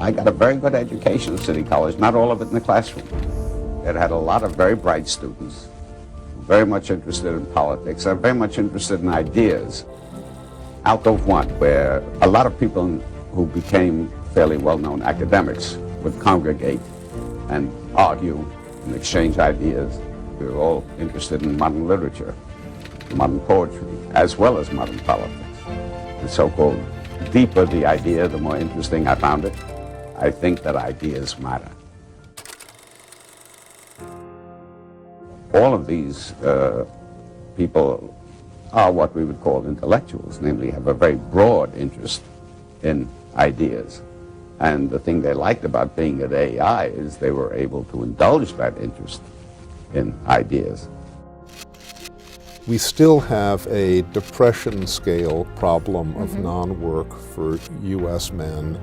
I got a very good education at City College, not all of it in the classroom. It had a lot of very bright students, very much interested in politics, and very much interested in ideas. Out of one, where a lot of people who became fairly well-known academics would congregate and argue and exchange ideas. We were all interested in modern literature, modern poetry, as well as modern politics. The so-called deeper the idea, the more interesting I found it. I think that ideas matter. All of these people are what we would call intellectuals, namely have a very broad interest in ideas. And the thing they liked about being at AEI is they were able to indulge that interest in ideas. We still have a depression scale problem of non-work for U.S. men.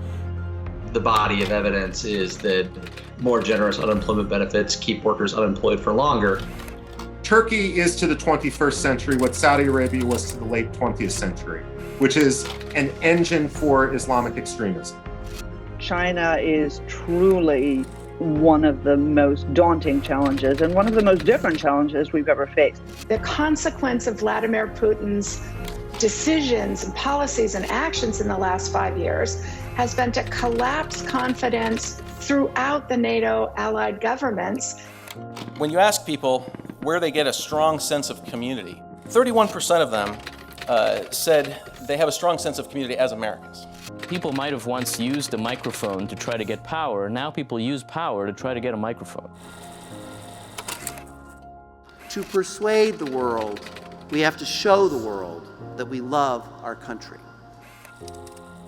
The body of evidence is that more generous unemployment benefits keep workers unemployed for longer. Turkey is to the 21st century what Saudi Arabia was to the late 20th century, which is an engine for Islamic extremism. China is truly one of the most daunting challenges and one of the most different challenges we've ever faced. The consequence of Vladimir Putin's decisions and policies and actions in the last 5 years has been to collapse confidence throughout the NATO allied governments. When you ask people where they get a strong sense of community, 31% of them said they have a strong sense of community as Americans. People might have once used a microphone to try to get power. Now people use power to try to get a microphone. To persuade the world, we have to show the world that we love our country.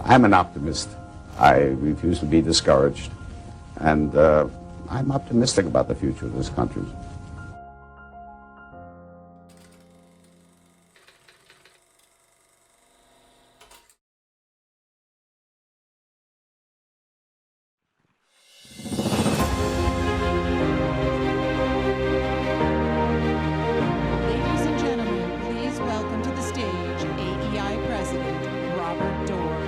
I'm an optimist. I refuse to be discouraged. And I'm optimistic about the future of this country. Ladies and gentlemen, please welcome to the stage AEI President Robert Doar.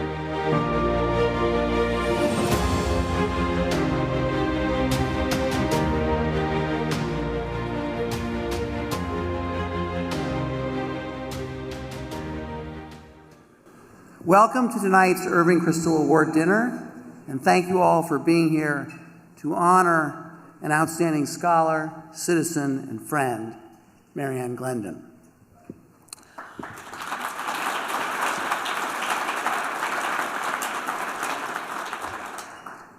Welcome to tonight's Irving Kristol Award dinner, and thank you all for being here to honor an outstanding scholar, citizen, and friend, Mary Ann Glendon.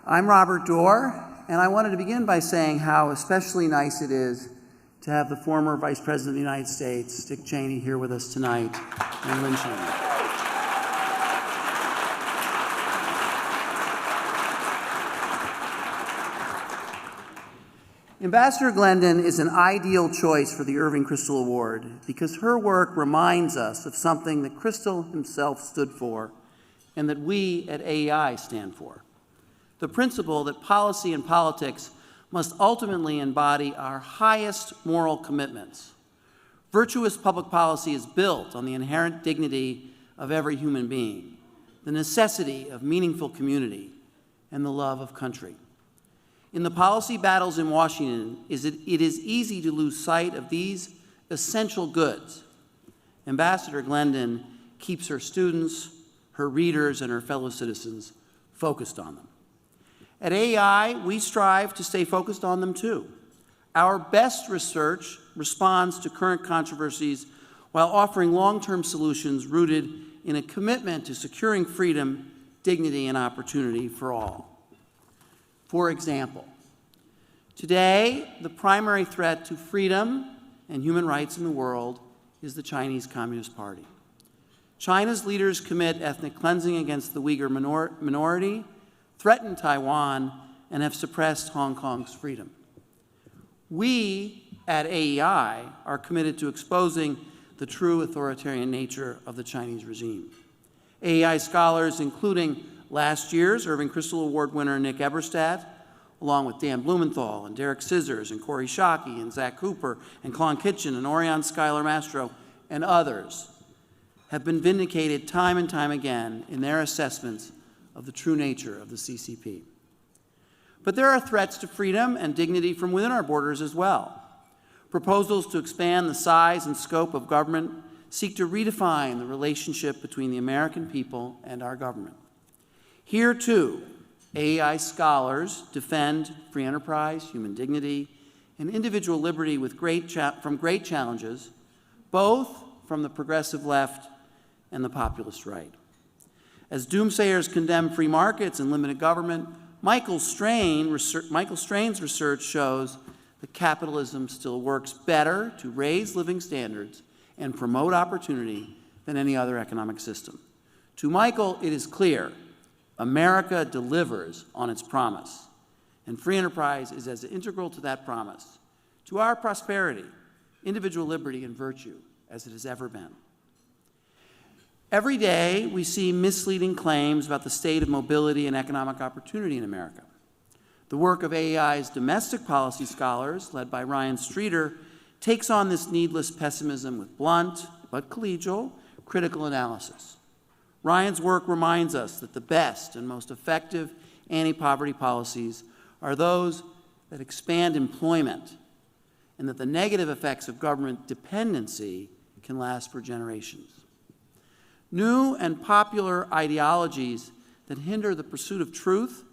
I'm Robert Doar, and I wanted to begin by saying how especially nice it is to have the former Vice President of the United States, Dick Cheney, here with us tonight, and Lynn Cheney. Ambassador Glendon is an ideal choice for the Irving Kristol Award because her work reminds us of something that Kristol himself stood for and that we at AEI stand for. The principle that policy and politics must ultimately embody our highest moral commitments. Virtuous public policy is built on the inherent dignity of every human being, the necessity of meaningful community, and the love of country. In the policy battles in Washington, it is easy to lose sight of these essential goods. Ambassador Glendon keeps her students, her readers, and her fellow citizens focused on them. At AEI, we strive to stay focused on them too. Our best research responds to current controversies while offering long-term solutions rooted in a commitment to securing freedom, dignity, and opportunity for all. For example, today, the primary threat to freedom and human rights in the world is the Chinese Communist Party. China's leaders commit ethnic cleansing against the Uyghur minority, threaten Taiwan, and have suppressed Hong Kong's freedom. We at AEI are committed to exposing the true authoritarian nature of the Chinese regime. AEI scholars, including last year's Irving Kristol Award winner Nick Eberstadt, along with Dan Blumenthal and Derek Scissors and Corey Shockey and Zach Cooper and Klon Kitchen and Orion Schuyler Mastro and others, have been vindicated time and time again in their assessments of the true nature of the CCP. But there are threats to freedom and dignity from within our borders as well. Proposals to expand the size and scope of government seek to redefine the relationship between the American people and our government. Here, too, AEI scholars defend free enterprise, human dignity, and individual liberty with from great challenges, both from the progressive left and the populist right. As doomsayers condemn free markets and limited government, Michael Strain's research shows that capitalism still works better to raise living standards and promote opportunity than any other economic system. To Michael, it is clear America delivers on its promise, and free enterprise is as integral to that promise, to our prosperity, individual liberty, and virtue as it has ever been. Every day, we see misleading claims about the state of mobility and economic opportunity in America. The work of AEI's domestic policy scholars, led by Ryan Streeter, takes on this needless pessimism with blunt but collegial, critical analysis. Ryan's work reminds us that the best and most effective anti-poverty policies are those that expand employment, and that the negative effects of government dependency can last for generations. New and popular ideologies that hinder the pursuit of truth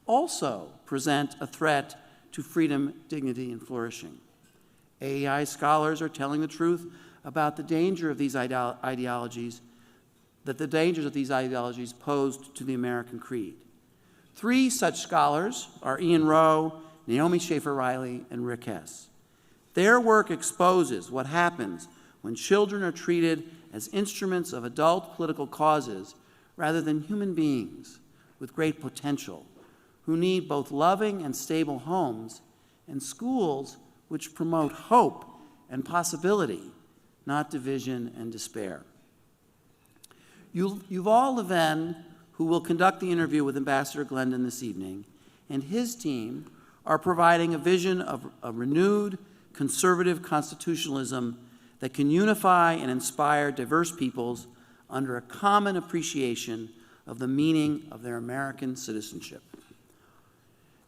also present a threat to freedom, dignity, and flourishing. AEI scholars are telling the truth about the danger of these ideologies, that the dangers of these ideologies posed to the American creed. 3 such scholars are Ian Rowe, Naomi Schaefer-Riley, and Rick Hess. Their work exposes what happens when children are treated as instruments of adult political causes rather than human beings with great potential, who need both loving and stable homes and schools which promote hope and possibility, not division and despair. Yuval Levin, who will conduct the interview with Ambassador Glendon this evening, and his team are providing a vision of a renewed conservative constitutionalism that can unify and inspire diverse peoples under a common appreciation of the meaning of their American citizenship.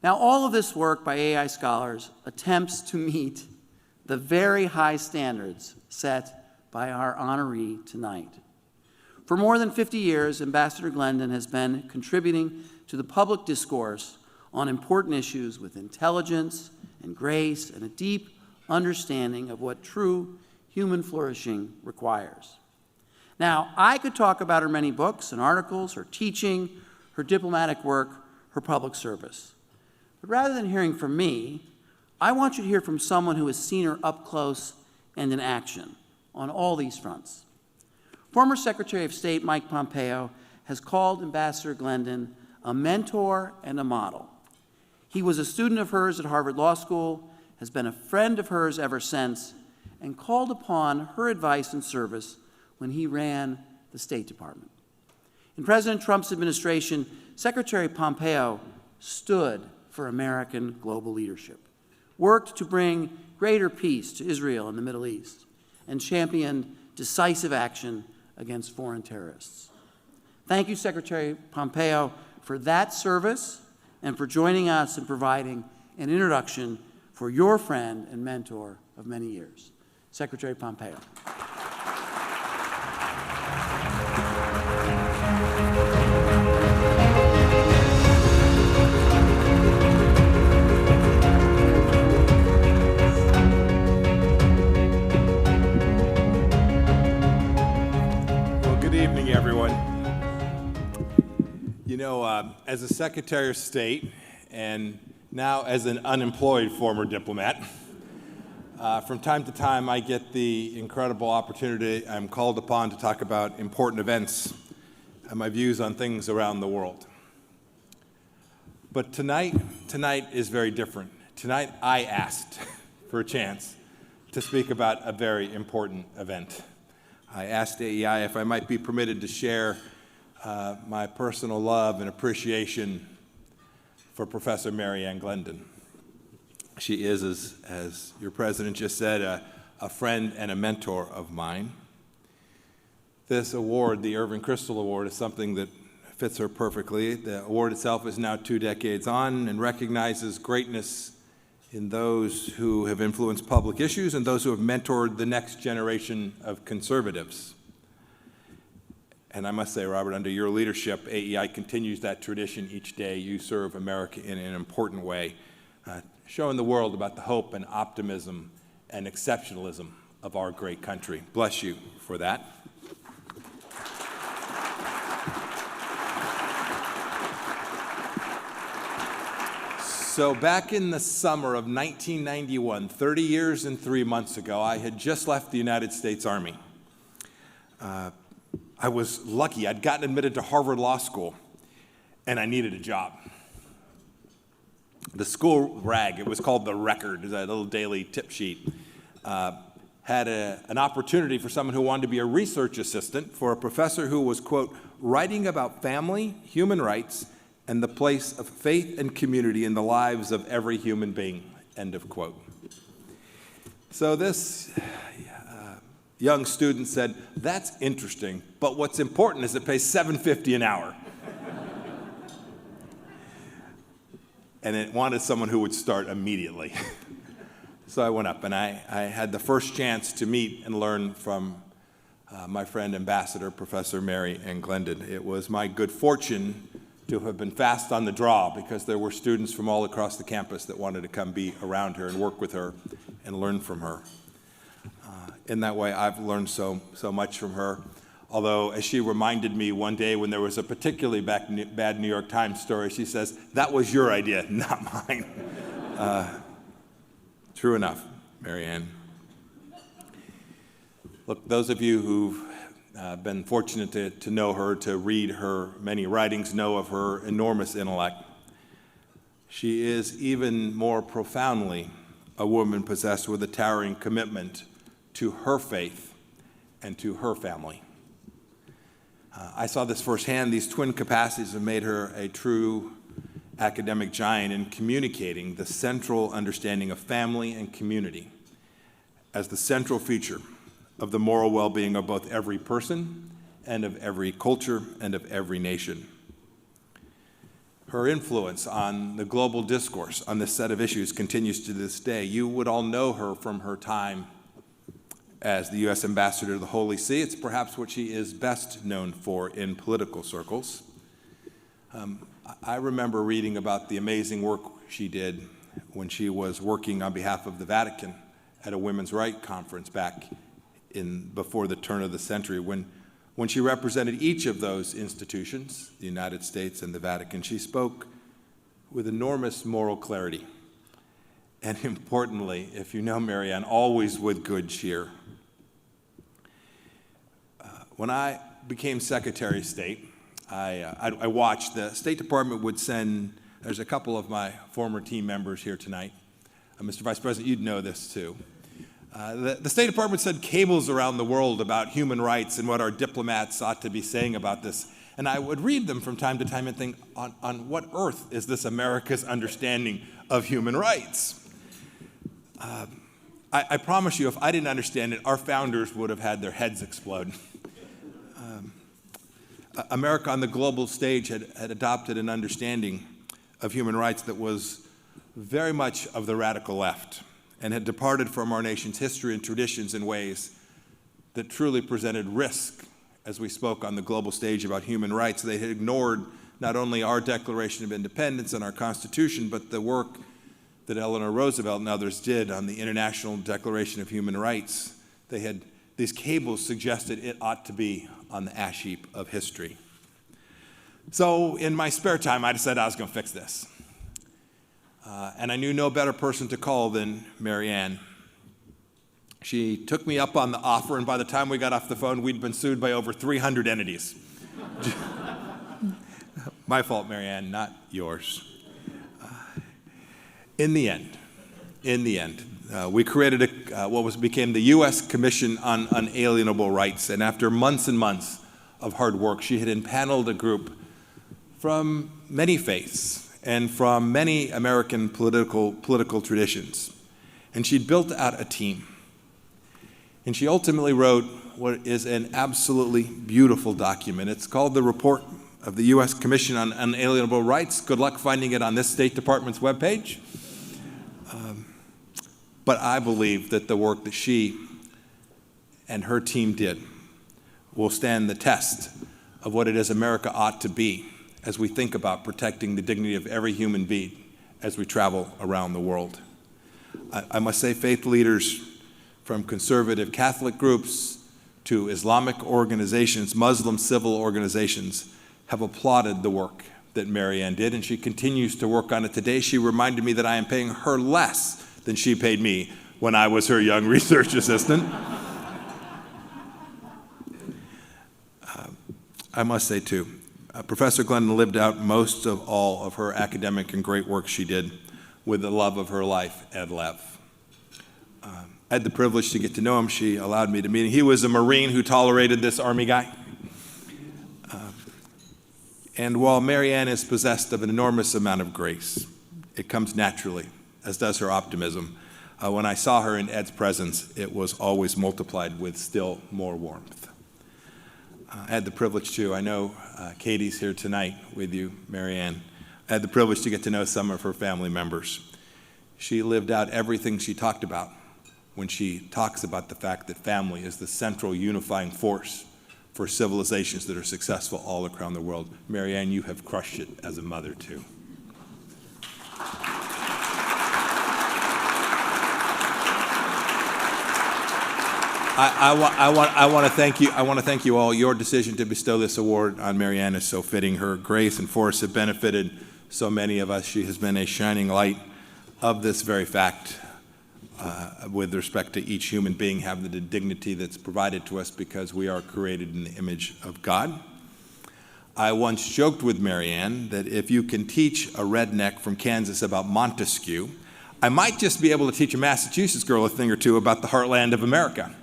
Now, all of this work by AEI scholars attempts to meet the very high standards set by our honoree tonight. For more than 50 years, Ambassador Glendon has been contributing to the public discourse on important issues with intelligence and grace and a deep understanding of what true human flourishing requires. Now, I could talk about her many books and articles, her teaching, her diplomatic work, her public service. But rather than hearing from me, I want you to hear from someone who has seen her up close and in action on all these fronts. Former Secretary of State Mike Pompeo has called Ambassador Glendon a mentor and a model. He was a student of hers at Harvard Law School, has been a friend of hers ever since, and called upon her advice and service when he ran the State Department. In President Trump's administration, Secretary Pompeo stood for American global leadership, worked to bring greater peace to Israel and the Middle East, and championed decisive action against foreign terrorists. Thank you, Secretary Pompeo, for that service and for joining us in providing an introduction for your friend and mentor of many years, Secretary Pompeo. Everyone. You know, as a Secretary of State and now as an unemployed former diplomat, from time to time I get the incredible opportunity, I'm called upon to talk about important events and my views on things around the world. But tonight is very different. Tonight I asked for a chance to speak about a very important event. I asked AEI if I might be permitted to share my personal love and appreciation for Professor Mary Ann Glendon. She is, as your president just said, a friend and a mentor of mine. This award, the Irving Kristol Award, is something that fits her perfectly. The award itself is now 2 decades on and recognizes greatness in those who have influenced public issues and those who have mentored the next generation of conservatives. And I must say, Robert, under your leadership, AEI continues that tradition each day. You serve America in an important way, showing the world about the hope and optimism and exceptionalism of our great country. Bless you for that. So back in the summer of 1991, 30 years and 3 months ago, I had just left the United States Army. I was lucky. I'd gotten admitted to Harvard Law School, and I needed a job. The school rag, it was called The Record, a little daily tip sheet, had an opportunity for someone who wanted to be a research assistant for a professor who was, quote, writing about family, human rights, and the place of faith and community in the lives of every human being, end of quote. So this young student said, that's interesting, but what's important is it pays $7.50 an hour. And it wanted someone who would start immediately. So I went up, and I had the first chance to meet and learn from my friend, Ambassador Professor Mary Ann Glendon. It was my good fortune to have been fast on the draw because there were students from all across the campus that wanted to come be around her and work with her and learn from her. In that way, I've learned so much from her. Although, as she reminded me one day when there was a particularly bad New York Times story, she says, that was your idea, not mine. True enough, Mary Ann. Look, those of you who've been fortunate to know her, to read her many writings, know of her enormous intellect. She is even more profoundly a woman possessed with a towering commitment to her faith and to her family. I saw this firsthand. These twin capacities have made her a true academic giant in communicating the central understanding of family and community as the central feature of the moral well-being of both every person and of every culture and of every nation. Her influence on the global discourse on this set of issues continues to this day. You would all know her from her time as the U.S. Ambassador to the Holy See. It's perhaps what she is best known for in political circles. I remember reading about the amazing work she did when she was working on behalf of the Vatican at a women's rights conference back before the turn of the century. When she represented each of those institutions, the United States and the Vatican, she spoke with enormous moral clarity. And importantly, if you know Mary Ann, always with good cheer. When I became Secretary of State, I watched the State Department would send, there's a couple of my former team members here tonight. Mr. Vice President, you'd know this too. The State Department sent cables around the world about human rights and what our diplomats ought to be saying about this. And I would read them from time to time and think, on what earth is this America's understanding of human rights? I promise you, if I didn't understand it, our founders would have had their heads explode. America on the global stage had adopted an understanding of human rights that was very much of the radical left and had departed from our nation's history and traditions in ways that truly presented risk as we spoke on the global stage about human rights. They had ignored not only our Declaration of Independence and our Constitution, but the work that Eleanor Roosevelt and others did on the International Declaration of Human Rights. These cables suggested it ought to be on the ash heap of history. So in my spare time, I decided I was going to fix this. And I knew no better person to call than Mary Ann. She took me up on the offer, and by the time we got off the phone, we'd been sued by over 300 entities. My fault, Mary Ann, not yours. In the end, we created what became the U.S. Commission on Unalienable Rights, and after months and months of hard work, she had impaneled a group from many faiths and from many American political traditions, and she'd built out a team. And she ultimately wrote what is an absolutely beautiful document. It's called the Report of the U.S. Commission on Unalienable Rights. Good luck finding it on this State Department's webpage. But I believe that the work that she and her team did will stand the test of what it is America ought to be as we think about protecting the dignity of every human being as we travel around the world. I must say, faith leaders from conservative Catholic groups to Islamic organizations, Muslim civil organizations, have applauded the work that Mary Ann did, and she continues to work on it today. She reminded me that I am paying her less than she paid me when I was her young research assistant. I must say, too, Professor Glendon lived out most of all of her academic and great work she did with the love of her life, Ed Lev. I had the privilege to get to know him. She allowed me to meet him. He was a Marine who tolerated this Army guy. And while Mary Ann is possessed of an enormous amount of grace, it comes naturally, as does her optimism. When I saw her in Ed's presence, it was always multiplied with still more warmth. I had the privilege to, I know Katie's here tonight with you, Mary Ann. I had the privilege to get to know some of her family members. She lived out everything she talked about when she talks about the fact that family is the central unifying force for civilizations that are successful all around the world. Mary Ann, you have crushed it as a mother, too. I want to thank you. I want to thank you all. Your decision to bestow this award on Mary Ann is so fitting. Her grace and force have benefited so many of us. She has been a shining light of this very fact with respect to each human being having the dignity that's provided to us because we are created in the image of God. I once joked with Mary Ann that if you can teach a redneck from Kansas about Montesquieu, I might just be able to teach a Massachusetts girl a thing or two about the heartland of America.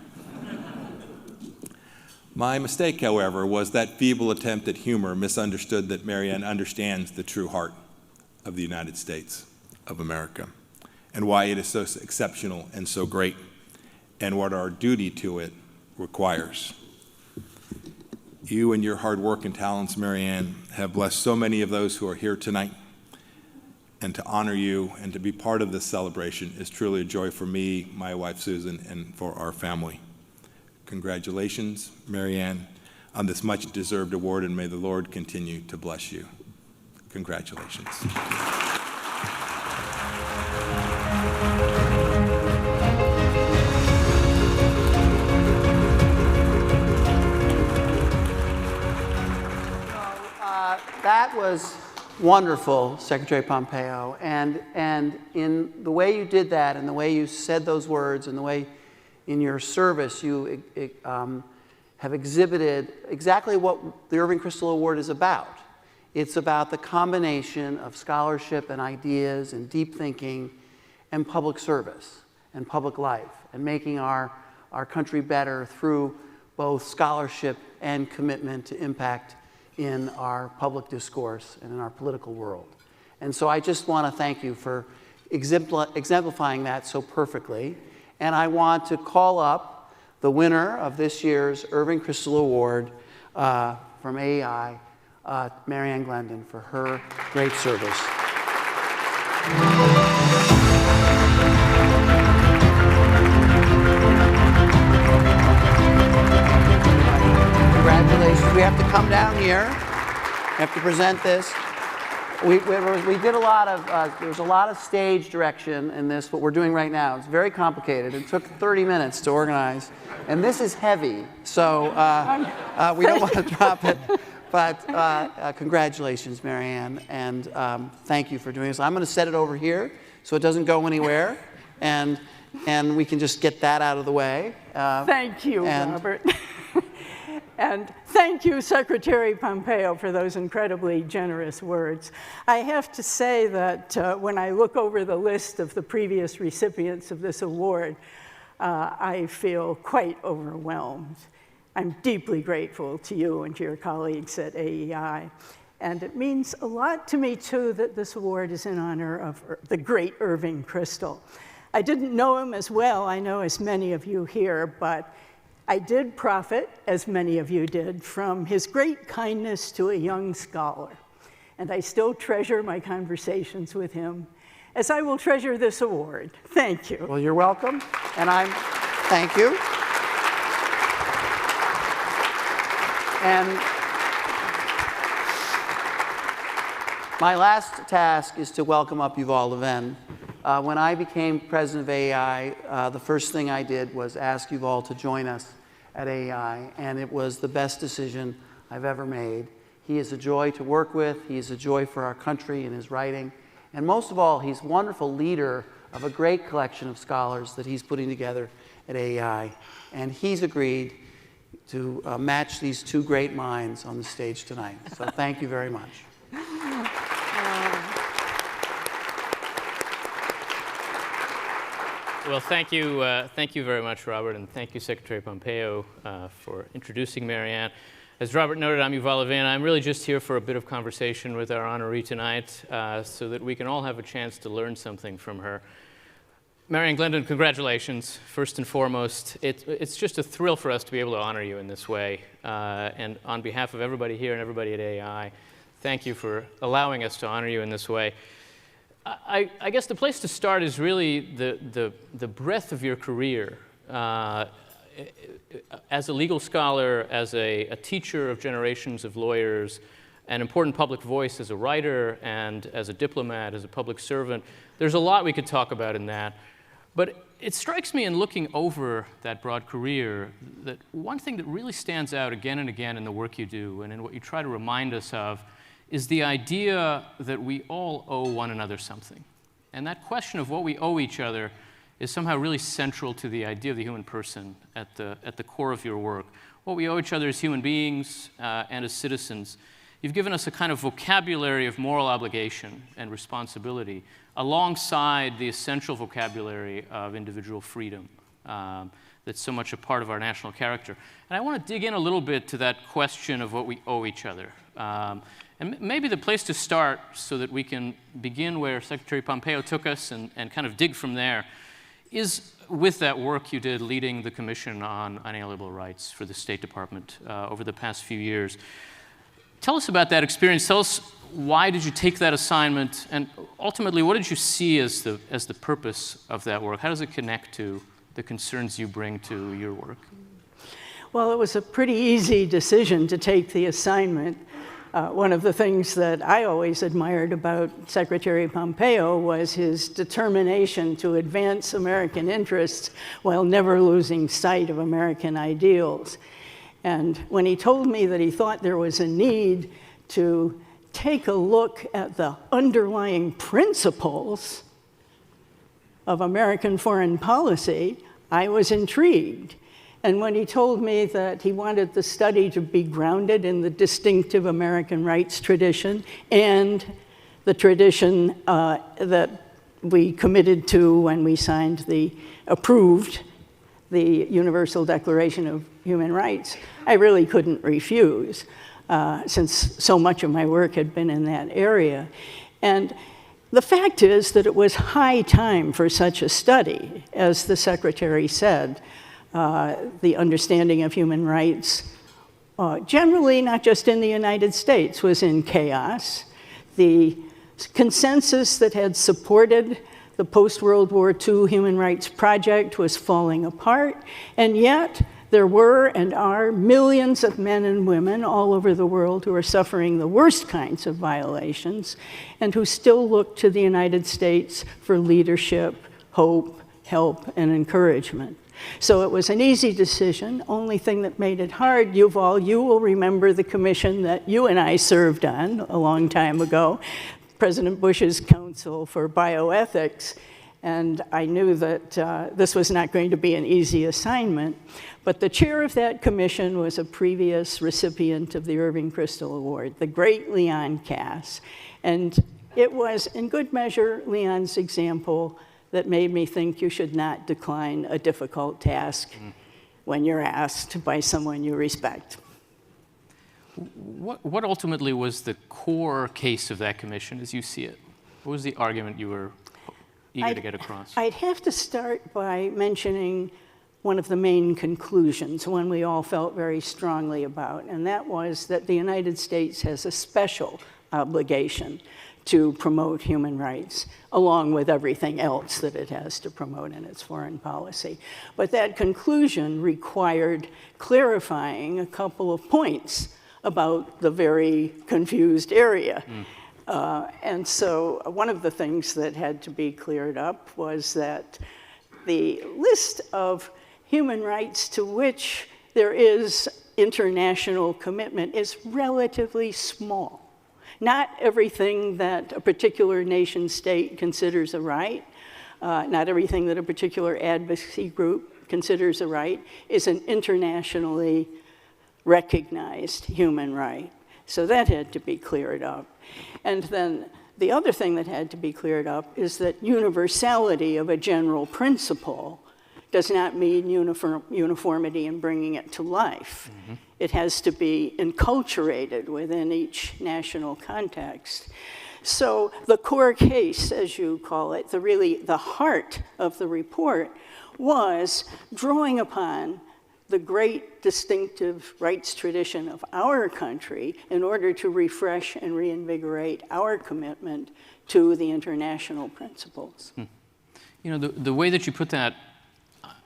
My mistake, however, was that feeble attempt at humor misunderstood that Mary Ann understands the true heart of the United States of America and why it is so exceptional and so great and what our duty to it requires. You and your hard work and talents, Mary Ann, have blessed so many of those who are here tonight, and to honor you and to be part of this celebration is truly a joy for me, my wife Susan, and for our family. Congratulations, Mary Ann, on this much-deserved award, and may the Lord continue to bless you. Congratulations. That was wonderful, Secretary Pompeo, and in the way you did that, and the way you said those words, and the way in your service you have exhibited exactly what the Irving Kristol Award is about. It's about the combination of scholarship and ideas and deep thinking and public service and public life and making our country better through both scholarship and commitment to impact in our public discourse and in our political world. And so I just want to thank you for exemplifying that so perfectly. And I want to call up the winner of this year's Irving Kristol Award from AEI, Mary Ann Glendon, for her great service. Congratulations. We have to come down here. We have to present this. We did a lot of, there was a lot of stage direction in this, what we're doing right now. It's very complicated. It took 30 minutes to organize. And this is heavy, so we don't want to drop it. But congratulations, Mary Ann, and thank you for doing this. I'm going to set it over here so it doesn't go anywhere, and we can just get that out of the way. Thank you, Robert. And thank you, Secretary Pompeo, for those incredibly generous words. I have to say that when I look over the list of the previous recipients of this award, I feel quite overwhelmed. I'm deeply grateful to you and to your colleagues at AEI. And it means a lot to me, too, that this award is in honor of the great Irving Kristol. I didn't know him as well, I know, as many of you here, but I did profit, as many of you did, from his great kindness to a young scholar. And I still treasure my conversations with him, as I will treasure this award. Thank you. Well, you're welcome, and thank you. And my last task is to welcome up Yuval Levin. When I became president of AEI, the first thing I did was ask Yuval to join us at AEI, and it was the best decision I've ever made. He is a joy to work with. He is a joy for our country in his writing. And most of all, he's a wonderful leader of a great collection of scholars that he's putting together at AEI. And he's agreed to match these two great minds on the stage tonight. So thank you very much. Well, thank you very much, Robert, and thank you, Secretary Pompeo, for introducing Mary Ann. As Robert noted, I'm Yuval Levin. I'm really just here for a bit of conversation with our honoree tonight so that we can all have a chance to learn something from her. Mary Ann Glendon, congratulations, first and foremost. It's just a thrill for us to be able to honor you in this way. And on behalf of everybody here and everybody at AEI, thank you for allowing us to honor you in this way. I guess the place to start is really the breadth of your career. As a legal scholar, as a teacher of generations of lawyers, an important public voice as a writer, and as a diplomat, as a public servant, there's a lot we could talk about in that. But it strikes me in looking over that broad career that one thing that really stands out again and again in the work you do and in what you try to remind us of is the idea that we all owe one another something. And that question of what we owe each other is somehow really central to the idea of the human person at the core of your work. What we owe each other as human beings and as citizens. You've given us a kind of vocabulary of moral obligation and responsibility alongside the essential vocabulary of individual freedom that's so much a part of our national character. And I want to dig in a little bit to that question of what we owe each other. And maybe the place to start so that we can begin where Secretary Pompeo took us and kind of dig from there is with that work you did leading the Commission on Unalienable Rights for the State Department over the past few years. Tell us about that experience. Tell us why did you take that assignment, and ultimately what did you see as the purpose of that work? How does it connect to the concerns you bring to your work? Well, it was a pretty easy decision to take the assignment. One of the things that I always admired about Secretary Pompeo was his determination to advance American interests while never losing sight of American ideals. And when he told me that he thought there was a need to take a look at the underlying principles of American foreign policy, I was intrigued. And when he told me that he wanted the study to be grounded in the distinctive American rights tradition and the tradition that we committed to when we approved the Universal Declaration of Human Rights, I really couldn't refuse, since so much of my work had been in that area. And the fact is that it was high time for such a study. As the Secretary said, the understanding of human rights, generally not just in the United States, was in chaos. The consensus that had supported the post-World War II Human Rights Project was falling apart, and yet there were and are millions of men and women all over the world who are suffering the worst kinds of violations and who still look to the United States for leadership, hope, help, and encouragement. So it was an easy decision. Only thing that made it hard, Yuval, you will remember the commission that you and I served on a long time ago, President Bush's Council for Bioethics, and I knew that this was not going to be an easy assignment. But the chair of that commission was a previous recipient of the Irving Kristol Award, the great Leon Cass. And it was, in good measure, Leon's example that made me think you should not decline a difficult task when you're asked by someone you respect. What ultimately was the core case of that commission as you see it? What was the argument you were eager to get across? I'd have to start by mentioning one of the main conclusions, one we all felt very strongly about, and that was that the United States has a special obligation to promote human rights, along with everything else that it has to promote in its foreign policy. But that conclusion required clarifying a couple of points about the very confused area. And so one of the things that had to be cleared up was that the list of human rights to which there is international commitment is relatively small. Not everything that a particular nation state considers a right, not everything that a particular advocacy group considers a right is an internationally recognized human right. So that had to be cleared up. And then the other thing that had to be cleared up is that universality of a general principle does not mean uniformity in bringing it to life. It has to be enculturated within each national context. So the core case, as you call it, the heart of the report was drawing upon the great distinctive rights tradition of our country in order to refresh and reinvigorate our commitment to the international principles. You know, the way that you put that,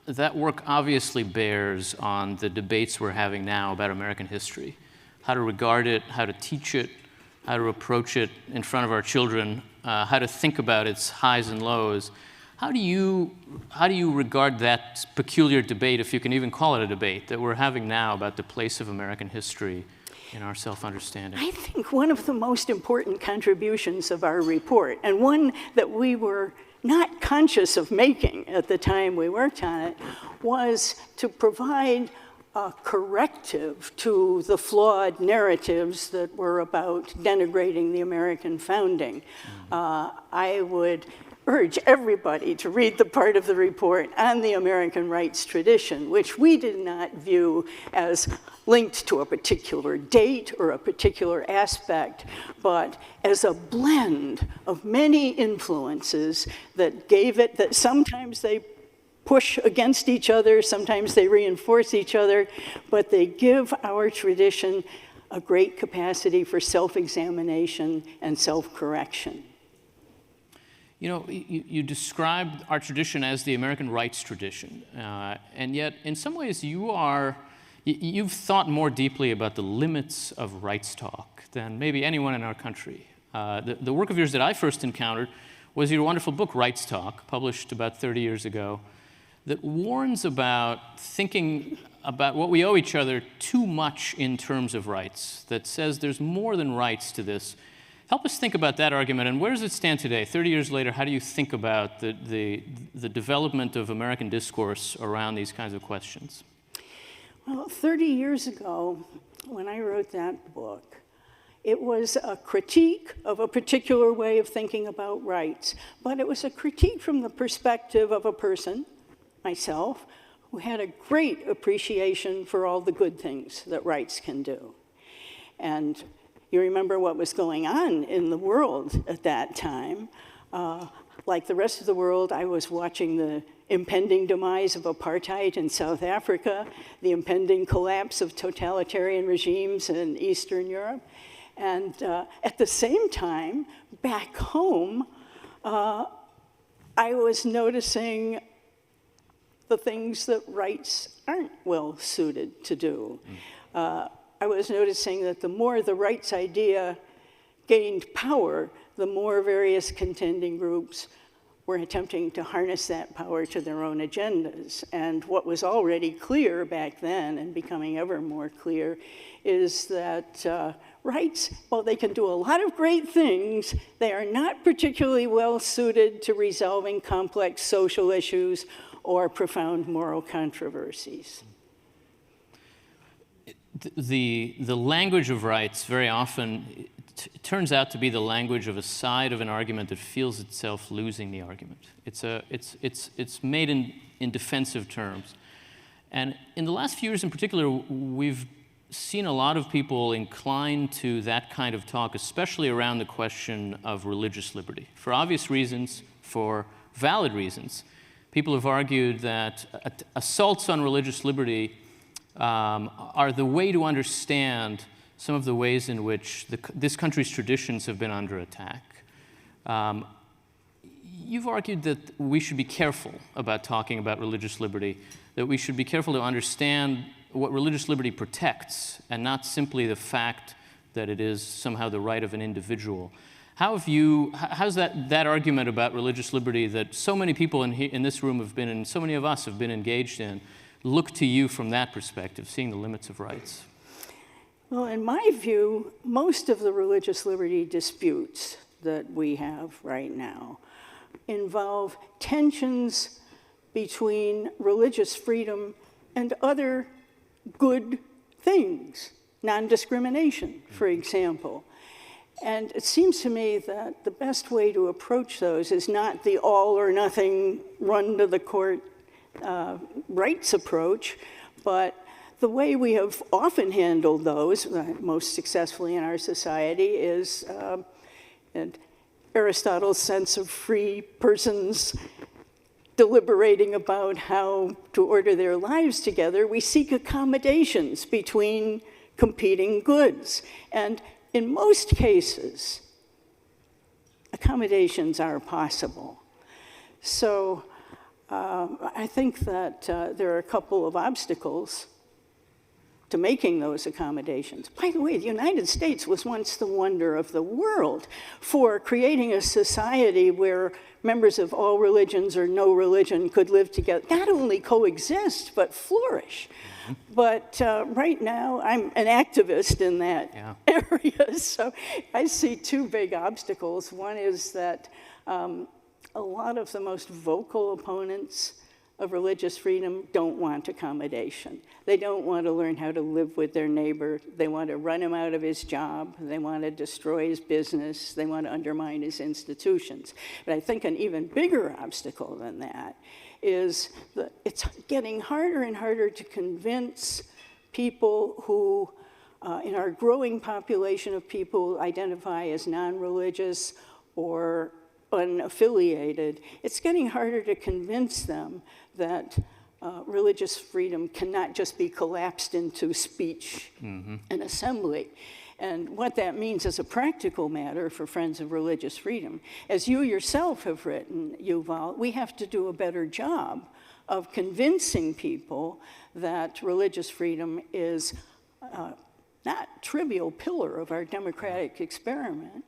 that work obviously bears on the debates we're having now about American history, how to regard it, how to teach it, how to approach it in front of our children, how to think about its highs and lows. How do you regard that peculiar debate, if you can even call it a debate, that we're having now about the place of American history in our self-understanding? I think one of the most important contributions of our report, and one that we were not conscious of making at the time we worked on it, was to provide a corrective to the flawed narratives that were about denigrating the American founding. I would urge everybody to read the part of the report on the American rights tradition, which we did not view as linked to a particular date or a particular aspect, but as a blend of many influences that gave it, that sometimes they push against each other, sometimes they reinforce each other, but they give our tradition a great capacity for self-examination and self-correction. You know, you described our tradition as the American rights tradition, and yet in some ways you've thought more deeply about the limits of rights talk than maybe anyone in our country. The work of yours that I first encountered was your wonderful book, Rights Talk, published about 30 years ago, that warns about thinking about what we owe each other too much in terms of rights, that says there's more than rights to this. Help us think about that argument, and where does it stand today? 30 years later, how do you think about the development of American discourse around these kinds of questions? Well, 30 years ago, when I wrote that book, it was a critique of a particular way of thinking about rights, but it was a critique from the perspective of a person, myself, who had a great appreciation for all the good things that rights can do. And you remember what was going on in the world at that time. Like the rest of the world, I was watching the impending demise of apartheid in South Africa, the impending collapse of totalitarian regimes in Eastern Europe. And at the same time, back home, I was noticing the things that rights aren't well suited to do. I was noticing that the more the rights idea gained power, the more various contending groups were attempting to harness that power to their own agendas. And what was already clear back then, and becoming ever more clear, is that rights, while they can do a lot of great things, they are not particularly well suited to resolving complex social issues or profound moral controversies. The language of rights very often turns out to be the language of a side of an argument that feels itself losing the argument. It's made in defensive terms. And in the last few years in particular, we've seen a lot of people inclined to that kind of talk, especially around the question of religious liberty. For obvious reasons, for valid reasons, People have argued that assaults on religious liberty are the way to understand some of the ways in which this country's traditions have been under attack. You've argued that we should be careful about talking about religious liberty, that we should be careful to understand what religious liberty protects, and not simply the fact that it is somehow the right of an individual. How's that argument about religious liberty that so many people in this room have been, and so many of us have been engaged in, look to you from that perspective, seeing the limits of rights? Well, in my view, most of the religious liberty disputes that we have right now involve tensions between religious freedom and other good things, non-discrimination, for example. And it seems to me that the best way to approach those is not the all or nothing run to the court rights approach, but the way we have often handled those, most successfully in our society, is Aristotle's sense of free persons deliberating about how to order their lives together. We seek accommodations between competing goods. And in most cases, accommodations are possible. So I think that there are a couple of obstacles to making those accommodations. By the way, the United States was once the wonder of the world for creating a society where members of all religions or no religion could live together, not only coexist, but flourish. But right now, I'm an activist in that area, so I see two big obstacles. One is that a lot of the most vocal opponents of religious freedom don't want accommodation. They don't want to learn how to live with their neighbor. They want to run him out of his job. They want to destroy his business. They want to undermine his institutions. But I think an even bigger obstacle than that is that it's getting harder and harder to convince people who, in our growing population of people who identify as non-religious or unaffiliated, it's getting harder to convince them that religious freedom cannot just be collapsed into speech and assembly. And what that means as a practical matter for Friends of Religious Freedom, as you yourself have written, Yuval, we have to do a better job of convincing people that religious freedom is not a trivial pillar of our democratic experiment,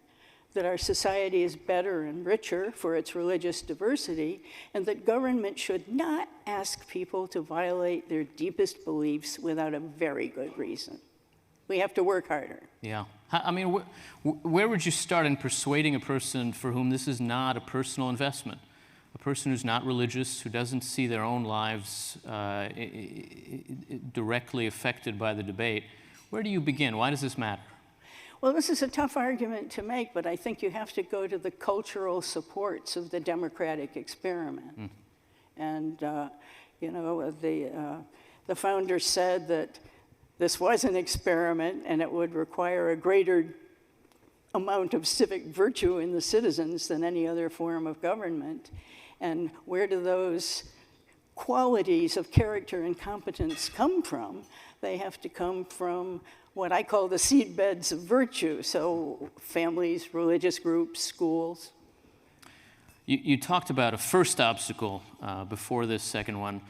that our society is better and richer for its religious diversity, and that government should not ask people to violate their deepest beliefs without a very good reason. We have to work harder. Yeah. I mean, where would you start in persuading a person for whom this is not a personal investment? A person who's not religious, who doesn't see their own lives directly affected by the debate. Where do you begin? Why does this matter? Well, this is a tough argument to make, but I think you have to go to the cultural supports of the democratic experiment. And, you know, the founders said that this was an experiment and it would require a greater amount of civic virtue in the citizens than any other form of government. And where do those qualities of character and competence come from? They have to come from what I call the seed beds of virtue, so families, religious groups, schools. You talked about a first obstacle before this second one,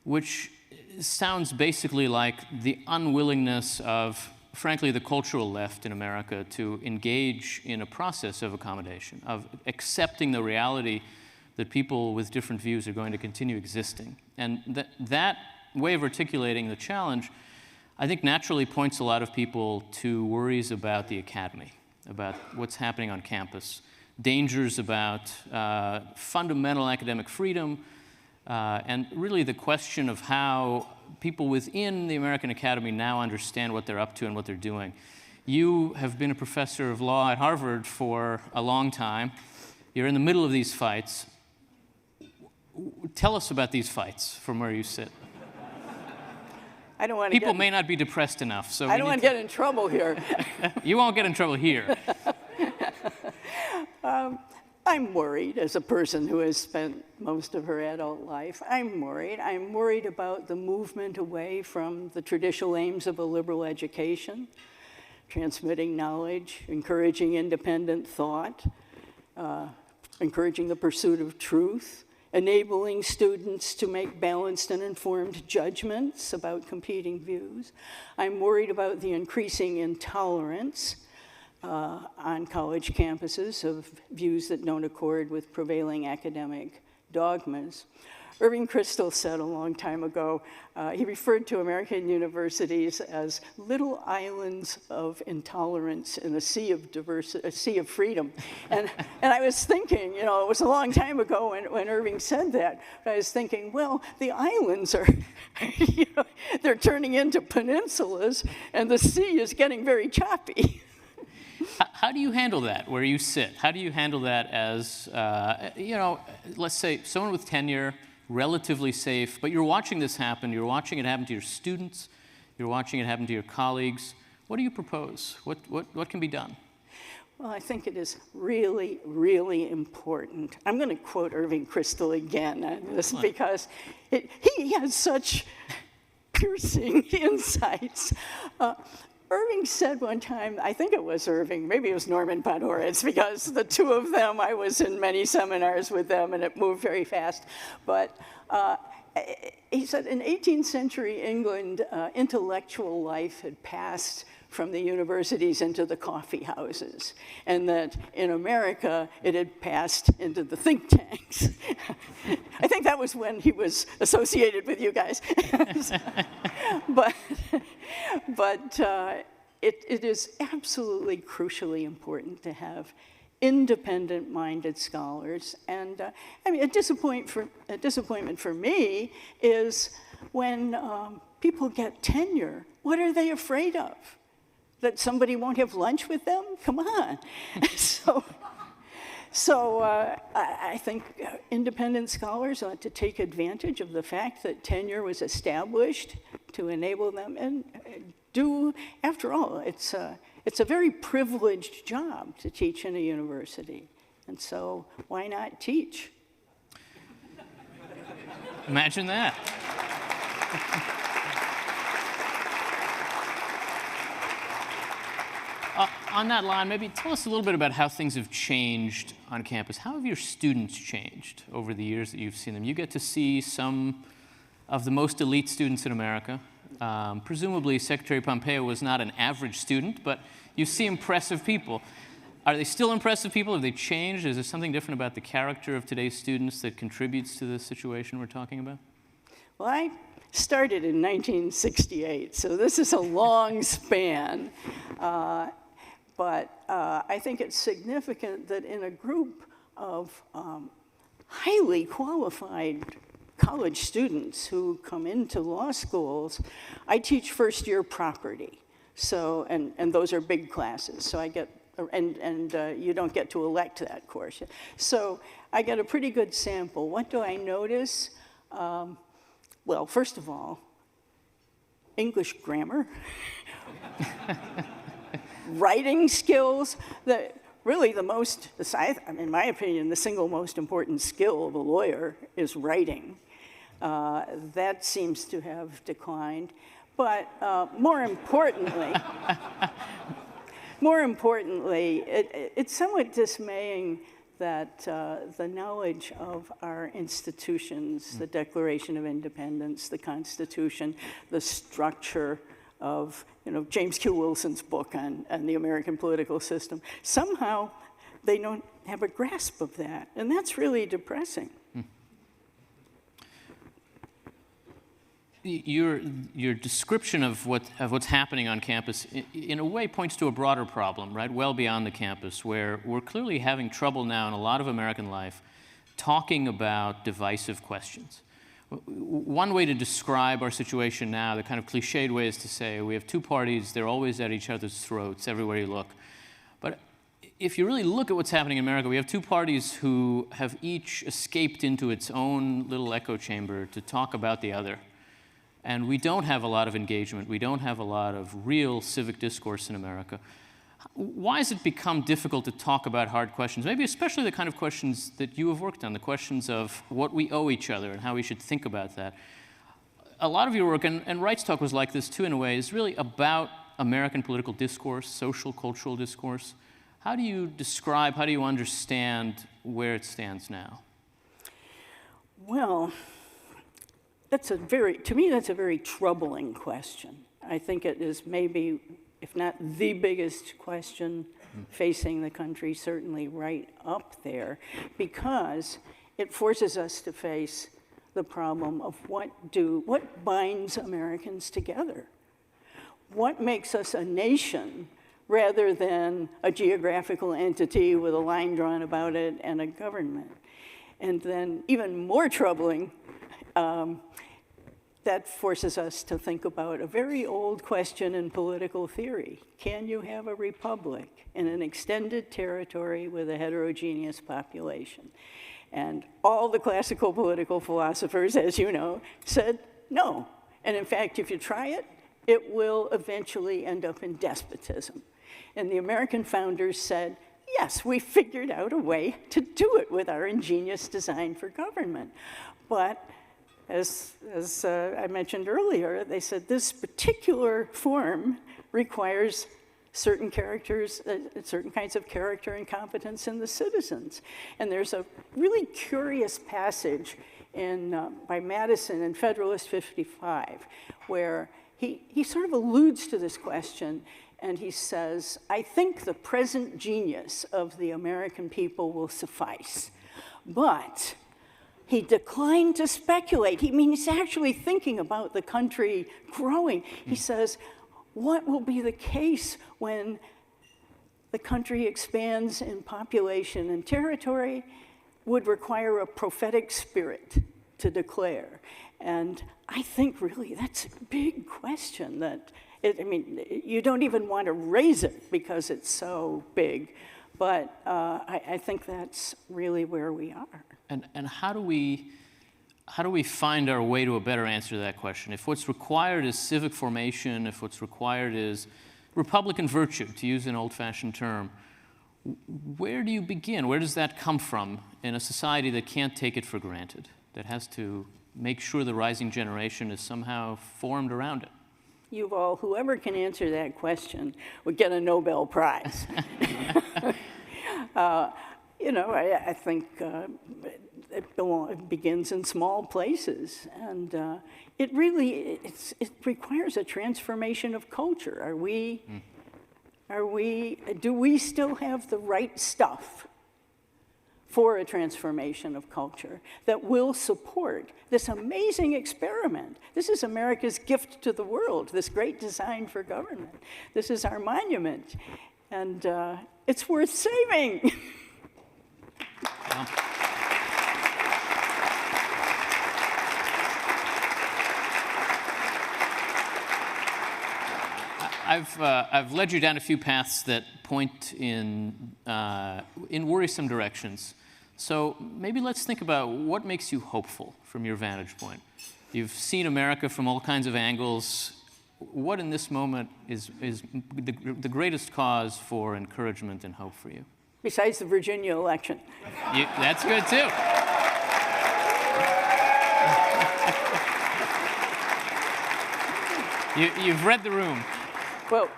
which sounds basically like the unwillingness of, frankly, the cultural left in America to engage in a process of accommodation, of accepting the reality that people with different views are going to continue existing. And that way of articulating the challenge, I think, naturally points a lot of people to worries about the academy, about what's happening on campus, dangers about fundamental academic freedom, and really the question of how people within the American Academy now understand what they're up to and what they're doing. You have been a professor of law at Harvard for a long time. You're in the middle of these fights. Tell us about these fights from where you sit. I don't want to People may not be depressed enough, so I don't want to get in trouble here. You won't get in trouble here. I'm worried, as a person who has spent most of her adult life, I'm worried. I'm worried about the movement away from the traditional aims of a liberal education, transmitting knowledge, encouraging independent thought, encouraging the pursuit of truth, enabling students to make balanced and informed judgments about competing views. I'm worried about the increasing intolerance on college campuses of views that don't accord with prevailing academic dogmas. Irving Kristol said a long time ago, he referred to American universities as little islands of intolerance in a sea of diversity, a sea of freedom. And I was thinking, it was a long time ago when Irving said that, but I was thinking, well, the islands are, they're turning into peninsulas, and the sea is getting very choppy. How do you handle that where you sit? How do you handle that as, let's say someone with tenure, relatively safe, but you're watching this happen. You're watching it happen to your students. You're watching it happen to your colleagues. What do you propose? What can be done? Well, I think it is really, really important. I'm going to quote Irving Kristol again on this because he has such piercing insights. Irving said one time, I think it was Irving, maybe it was Norman Podhoretz, because the two of them, I was in many seminars with them and it moved very fast. But he said in 18th century England, intellectual life had passed from the universities into the coffee houses, and that in America it had passed into the think tanks. I think that was when he was associated with you guys. but it is absolutely crucially important to have independent-minded scholars. And a disappointment for me is when people get tenure, what are they afraid of? That somebody won't have lunch with them? Come on. So I think independent scholars ought to take advantage of the fact that tenure was established to enable them and after all, it's a very privileged job to teach in a university. And so why not teach? Imagine that. On that line, maybe tell us a little bit about how things have changed on campus. How have your students changed over the years that you've seen them? You get to see some of the most elite students in America. Presumably, Secretary Pompeo was not an average student, but you see impressive people. Are they still impressive people? Have they changed? Is there something different about the character of today's students that contributes to the situation we're talking about? Well, I started in 1968, so this is a long span. But I think it's significant that in a group of highly qualified college students who come into law schools, I teach first-year property. So, and those are big classes. So I get, and you don't get to elect that course. So I get a pretty good sample. What do I notice? Well, first of all, English grammar. Writing skills, really the most, in my opinion, the single most important skill of a lawyer is writing. That seems to have declined. But more importantly, it's somewhat dismaying that the knowledge of our institutions, the Declaration of Independence, the Constitution, the structure of James Q. Wilson's book on the American political system, somehow they don't have a grasp of that, and that's really depressing. Your description of what's happening on campus, in a way, points to a broader problem, right? Well beyond the campus, where we're clearly having trouble now in a lot of American life talking about divisive questions. One way to describe our situation now, the kind of cliched way, is to say we have two parties, they're always at each other's throats everywhere you look. But if you really look at what's happening in America, we have two parties who have each escaped into its own little echo chamber to talk about the other. And we don't have a lot of engagement. We don't have a lot of real civic discourse in America. Why has it become difficult to talk about hard questions? Maybe especially the kind of questions that you have worked on, the questions of what we owe each other and how we should think about that. A lot of your work, and Rights Talk was like this too in a way, is really about American political discourse, social, cultural discourse. How do you describe, how do you understand where it stands now? Well, to me, that's a very troubling question. I think it is maybe, if not the biggest question facing the country, certainly right up there, because it forces us to face the problem of what binds Americans together? What makes us a nation rather than a geographical entity with a line drawn about it and a government? And then even more troubling, that forces us to think about a very old question in political theory. Can you have a republic in an extended territory with a heterogeneous population? And all the classical political philosophers, as you know, said no. And in fact, if you try it, it will eventually end up in despotism. And the American founders said, yes, we figured out a way to do it with our ingenious design for government. But as I mentioned earlier, they said this particular form requires certain characters, certain kinds of character and competence in the citizens. And there's a really curious passage by Madison in Federalist 55, where he sort of alludes to this question, and he says, I think the present genius of the American people will suffice. But he declined to speculate. He's actually thinking about the country growing. He says, what will be the case when the country expands in population and territory would require a prophetic spirit to declare. And I think really that's a big question that, you don't even want to raise it because it's so big. But I think that's really where we are. And how do we find our way to a better answer to that question? If what's required is civic formation, if what's required is Republican virtue, to use an old-fashioned term, where do you begin? Where does that come from in a society that can't take it for granted, that has to make sure the rising generation is somehow formed around it? Yuval, whoever can answer that question would get a Nobel Prize. I think it begins in small places, and it requires a transformation of culture. Do we still have the right stuff for a transformation of culture that will support this amazing experiment? This is America's gift to the world, this great design for government. This is our monument, and it's worth saving. I've led you down a few paths that point in worrisome directions. So maybe let's think about what makes you hopeful from your vantage point. You've seen America from all kinds of angles. What in this moment is the greatest cause for encouragement and hope for you? Besides the Virginia election. That's good too. You've read the room. Well,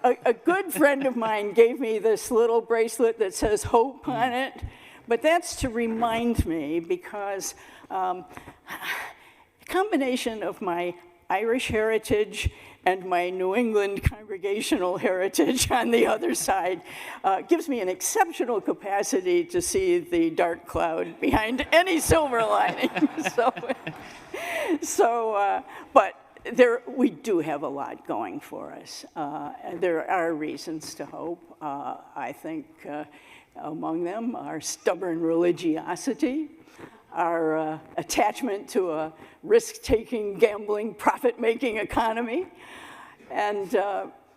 a good friend of mine gave me this little bracelet that says hope on it, but that's to remind me because a combination of my Irish heritage and my New England congregational heritage on the other side gives me an exceptional capacity to see the dark cloud behind any silver lining. But we do have a lot going for us. There are reasons to hope. I think among them are stubborn religiosity, our attachment to a risk-taking, gambling, profit-making economy, and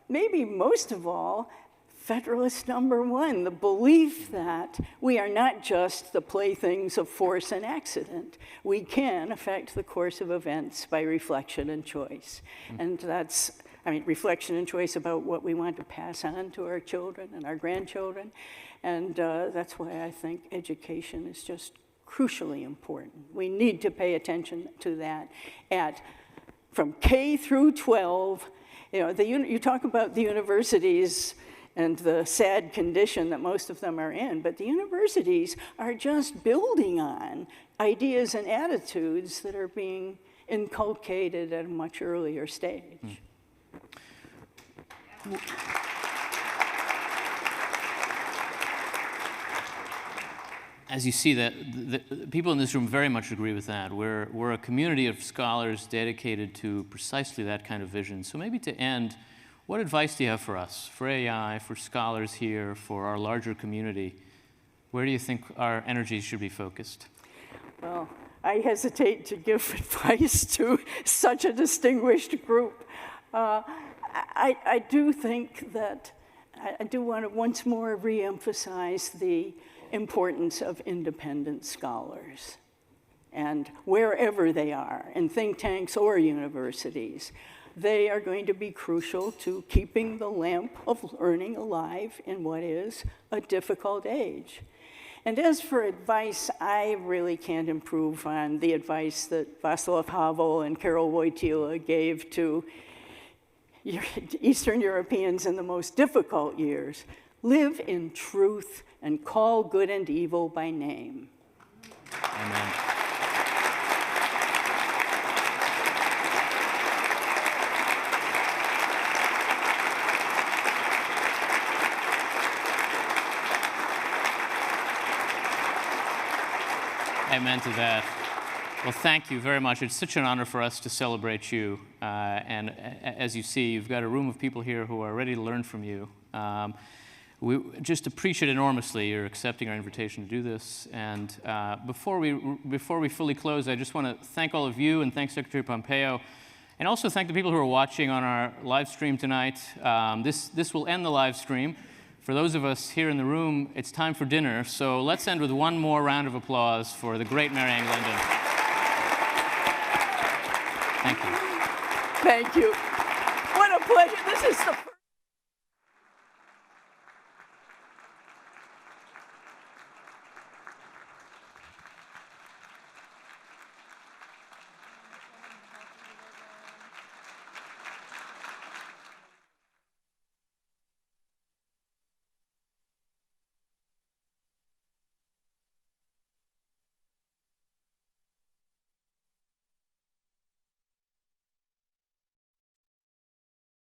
maybe most of all, Federalist #1, the belief that we are not just the playthings of force and accident. We can affect the course of events by reflection and choice. And that's reflection and choice about what we want to pass on to our children and our grandchildren. And that's why I think education is just crucially important. We need to pay attention to that from K through 12. You talk about the universities and the sad condition that most of them are in, but the universities are just building on ideas and attitudes that are being inculcated at a much earlier stage. As you see, the people in this room very much agree with that. We're a community of scholars dedicated to precisely that kind of vision. So maybe to end, what advice do you have for us, for AEI, for scholars here, for our larger community? Where do you think our energies should be focused? Well, I hesitate to give advice to such a distinguished group. I do think that I do want to once more reemphasize the importance of independent scholars. And wherever they are, in think tanks or universities, they are going to be crucial to keeping the lamp of learning alive in what is a difficult age. And as for advice, I really can't improve on the advice that Václav Havel and Karol Wojtyla gave to Eastern Europeans in the most difficult years. Live in truth and call good and evil by name. Amen. Amen to that. Well, thank you very much. It's such an honor for us to celebrate you. And as you see, you've got a room of people here who are ready to learn from you. We just appreciate enormously your accepting our invitation to do this. And before we fully close, I just want to thank all of you and thank Secretary Pompeo, and also thank the people who are watching on our live stream tonight. This will end the live stream. For those of us here in the room, it's time for dinner. So let's end with one more round of applause for the great Mary Ann Glendon. Thank you. Thank you. What a pleasure. This is the